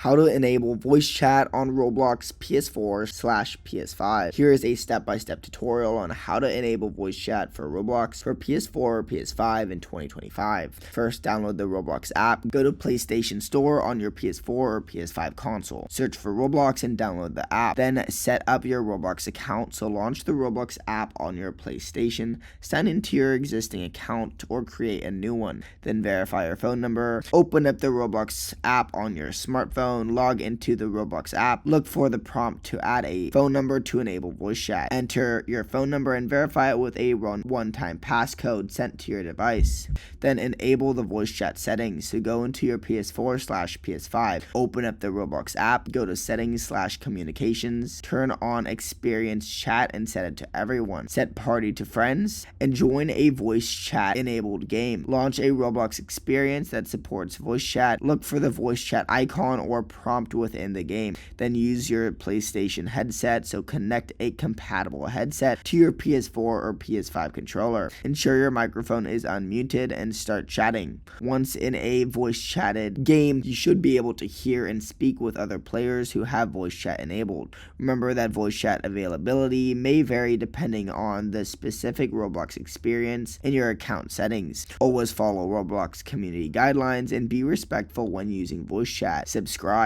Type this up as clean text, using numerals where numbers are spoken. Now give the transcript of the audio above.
How to enable voice chat on Roblox PS4/PS5. Here is a step-by-step tutorial on how to enable voice chat for Roblox for PS4 or PS5 in 2025. First, download the Roblox app. Go to PlayStation Store on your PS4 or PS5 console. Search for Roblox and download the app. Then set up your Roblox account. So launch the Roblox app on your PlayStation. Sign into your existing account or create a new one. Then verify your phone number. Open up the Roblox app on your smartphone. Log into the Roblox app. Look for the prompt to add a phone number to enable voice chat. Enter your phone number and verify it with a one-time passcode sent to your device. Then enable the voice chat settings. So go into your PS4/PS5. Open up the Roblox app. Go to settings/communications. Turn on experience chat and set it to everyone. Set party to friends and join a voice chat enabled game. Launch a Roblox experience that supports voice chat. Look for the voice chat icon or prompt within the game. Then use your PlayStation headset, so connect a compatible headset to your PS4 or PS5 controller. Ensure your microphone is unmuted and start chatting. Once in a voice chatted game, you should be able to hear and speak with other players who have voice chat enabled. Remember that voice chat availability may vary depending on the specific Roblox experience and your account settings. Always follow Roblox community guidelines and be respectful when using voice chat. Subscribe.